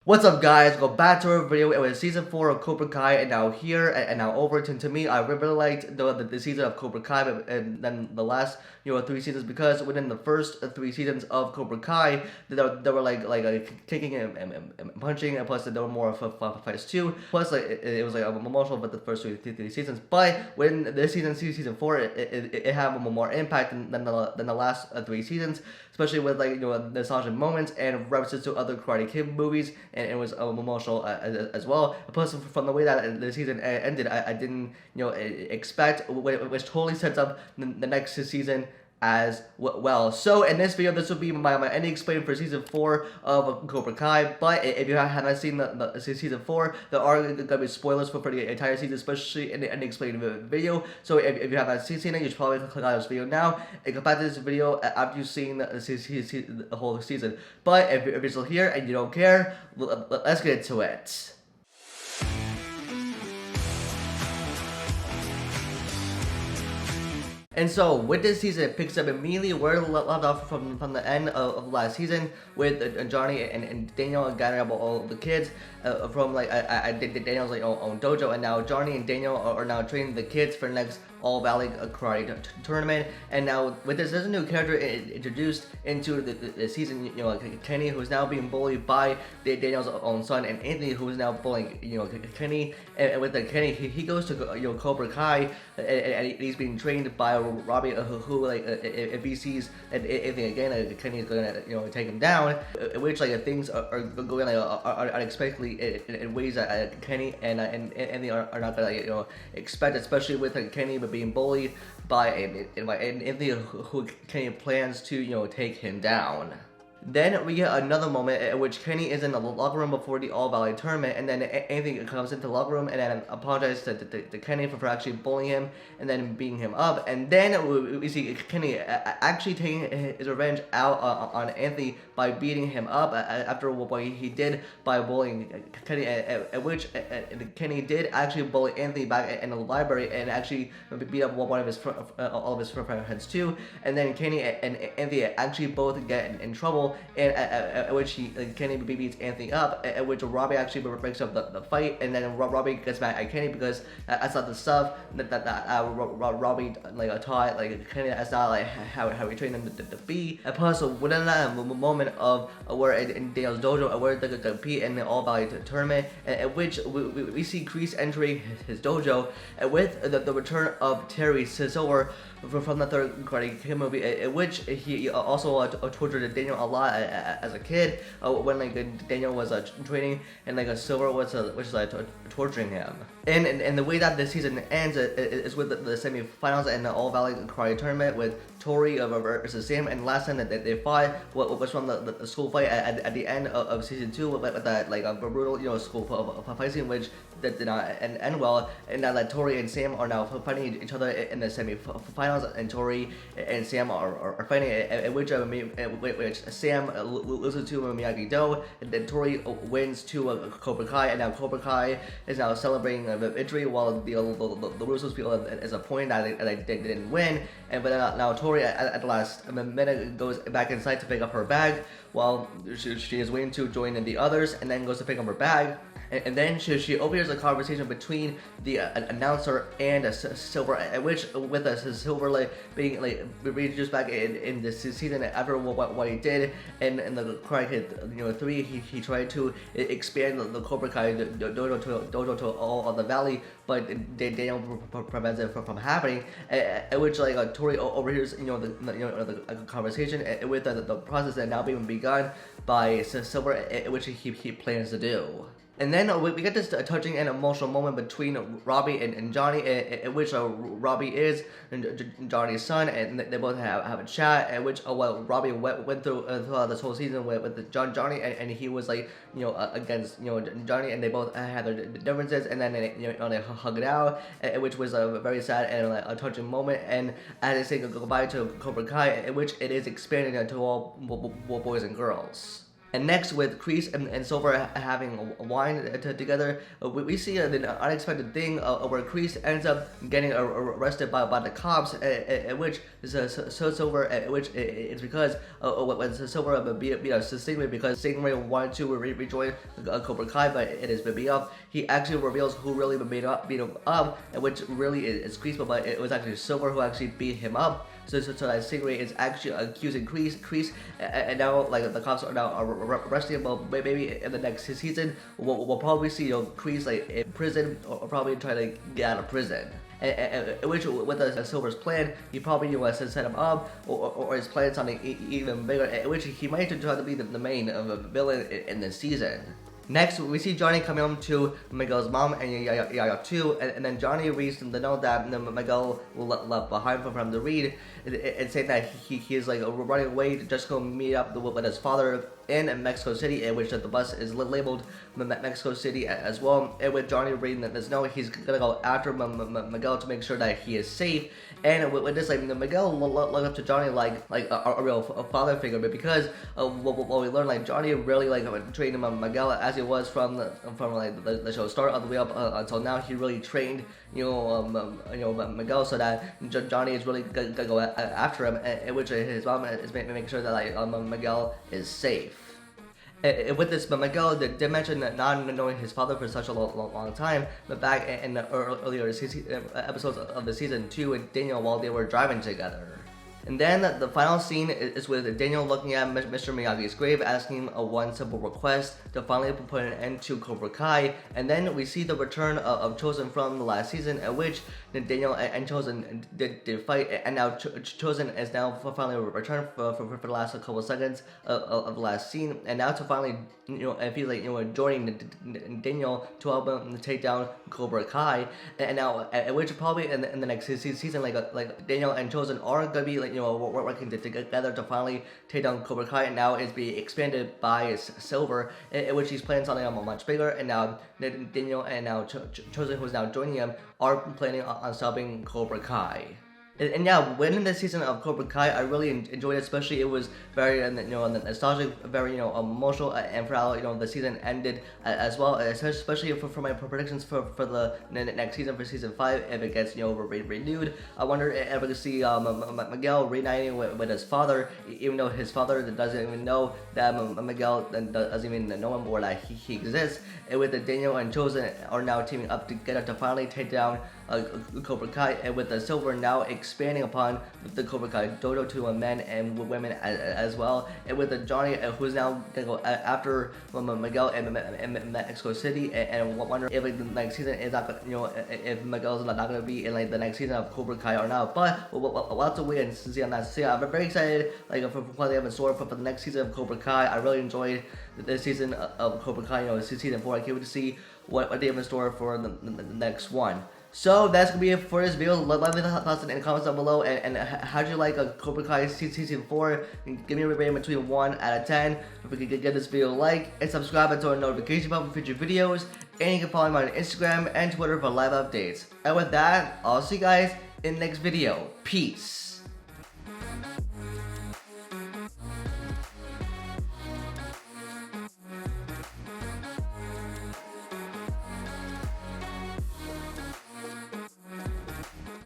What's up, guys? Go back to our video. It was season 4 of Cobra Kai, and now here and now over. To me, I really liked the season of Cobra Kai, and then the last 3 seasons, because within the first 3 seasons of Cobra Kai, they were like kicking and punching, and plus there were more fights too. Plus it was like emotional with the first three seasons. But when this season 4, it had more impact than the last 3 seasons, especially with nostalgic moments and references to other Karate Kid movies. And it was emotional as well. Plus, from the way that the season ended, I didn't expect, which totally sets up the next season as well. So in this video, this will be my ending explain for season 4 of Cobra Kai. But if you haven't seen the season 4, there are gonna be spoilers for the entire season, especially in the ending explain video. So if you haven't seen it, you should probably click on this video now and come back to this video after you've seen the whole season. But if you're still here and you don't care, let's get into it. And so, with this season, it picks up immediately where it left off from the end of last season, with Johnny and Daniel gathering up all the kids from Daniel's own dojo, and now Johnny and Daniel are now training the kids for the next All Valley Karate tournament. And now with this, there's a new character introduced into the season, Kenny, who's now being bullied by Daniel's own son, and Anthony, who is now bullying Kenny. And with Kenny, he goes to Cobra Kai, and he's being trained by Robbie, who if he sees Anthony again, Kenny is gonna take him down. Which things are going unexpectedly in ways that Kenny and Anthony are not gonna expect, especially with Kenny being bullied by Anthony, who Kenny plans to take him down. Then we get another moment in which Kenny is in the locker room before the All Valley tournament, and then Anthony comes into the locker room and then apologizes to Kenny for actually bullying him and then beating him up. And then we see Kenny actually taking his revenge out on Anthony by beating him up after what he did by bullying Kenny, at which Kenny did actually bully Anthony back in the library and actually beat up all of his friends too. And then Kenny and Anthony actually both get in trouble, and at which Kenny beats Anthony up, at which Robbie actually breaks up the fight, and then Robbie gets mad at Kenny because that's not the stuff that Robbie taught Kenny. That's not how he trained him to be. And plus, within that moment of where in Daniel's dojo, where they compete in the All Valley tournament, at which we see Kreese entering his dojo, and with the return of Terry Silver from the third Karate Kid movie, in which he also tortured Daniel a lot as a kid, when Daniel was training, and Silver was torturing him. And the way that the season ends is with the semi-finals and the All Valley Karate tournament with Tori versus Sam. And last time that they fought was from the school fight at the end of season 2 with that brutal school fight scene, which did not end well. And now that Tori and Sam are now fighting each other in the semi-finals, and Tori and Sam are fighting, in which Sam loses to Miyagi-Do, and then Tori wins to Cobra Kai, and now Cobra Kai is now celebrating the victory, while the Russos feel is a point that they didn't win. And but now Tori at the last minute goes back inside to pick up her bag, while she is waiting to join in the others, and then goes to pick up her bag. And then she overhears a conversation between the announcer and Silver, at which with Silver being reintroduced back in this season after what he did in the Karate Kid 3. He tried to expand the Cobra Kai dojo to all of the valley, but Daniel prevents it from happening. At which Tori overhears the conversation with the process that now being begun by Silver, which he plans to do. And then we get this touching and emotional moment between Robbie and Johnny, in which Robbie is Johnny's son, and they both have a chat, in which Robbie went through this whole season with Johnny, and he was against Johnny, and they both had their differences, and then they hug it out, which was a very sad and a touching moment. And as they say goodbye to Cobra Kai, in which it is expanding to all boys and girls. And next, with Kreese and Silver having wine together, we see an unexpected thing where Kreese ends up getting arrested by the cops, at which Silver, which it's because when Silver beat up Stingray because Stingray wanted to rejoin Cobra Kai, but it is beat up. He actually reveals who really beat him up, which really is Kreese, but it was actually Silver who actually beat him up. So that Stingray is actually accusing Kreese, and now like the cops are now arresting him. But maybe in the next season, we'll probably see Kreese like in prison or probably try to get out of prison. Which with Silver's plan, he probably set him up, or his plan something even bigger, which he might try to be the main villain in this season. Next, we see Johnny coming home to Miguel's mom and Yaya too, and then Johnny reads the note that Miguel left behind for him to read. It's saying that he is like running away to just go meet up with his father in Mexico City, in which the bus is labeled Mexico City as well. And with Johnny reading this note, he's gonna go after Miguel to make sure that he is safe. And with this, like Miguel looked up to Johnny like a real father figure, but because what we learned, like Johnny really like trained Miguel as he was from like the show start all the way up until now. He really trained Miguel so that Johnny is really gonna go after him, in which his mom is making sure that like Miguel is safe. With this, but Miguel did mention that not knowing his father for such a long time, but back in the earlier episodes of the season 2 with Daniel while they were driving together. And then the final scene is with Daniel looking at Mr. Miyagi's grave, asking one simple request to finally put an end to Cobra Kai. And then we see the return of Chosen from the last season, at which Daniel and Chosen did fight, and now Chosen is now finally returned for the last couple of seconds of the last scene, and now to finally I feel like joining Daniel to help him take down Cobra Kai, and now at which probably in the next season like Daniel and Chosen are gonna be like working together to finally take down Cobra Kai, and now it's being expanded by Silver, in which he's planning something much bigger, and now Daniel and now Chosen, who's now joining him, are planning on stopping Cobra Kai. And yeah, winning this season of Cobra Kai, I really enjoyed it. Especially, it was very nostalgic, very emotional, and for how the season ended as well. Especially for my predictions for the next season, for season 5, if it gets renewed. I wonder if we can see Miguel reuniting with his father, even though his father doesn't even know that Miguel doesn't even know him or that he exists. And with Daniel and Chosen are now teaming up together to finally take down Cobra Kai, and with the Silver now expanding upon the Cobra Kai dojo to men and women as well, and with the Johnny who's now gonna go after Miguel in Mexico City, and wonder if the next season is not if Miguel's not gonna be in like the next season of Cobra Kai or not. But we'll have to wait and see on that. So yeah, I'm very excited for what they have in store for the next season of Cobra Kai. I really enjoyed this season of Cobra Kai. Season 4. I can't wait to see what they have in store for the next one. So that's gonna be it for this video. Let me know your thoughts in the comments down below, and how do you like Cobra Kai season 4? Give me a rating between 1 out of 10. If we could get this video a like and subscribe and turn on notification bell for future videos, and you can follow me on Instagram and Twitter for live updates. And with that, I'll see you guys in the next video. Peace.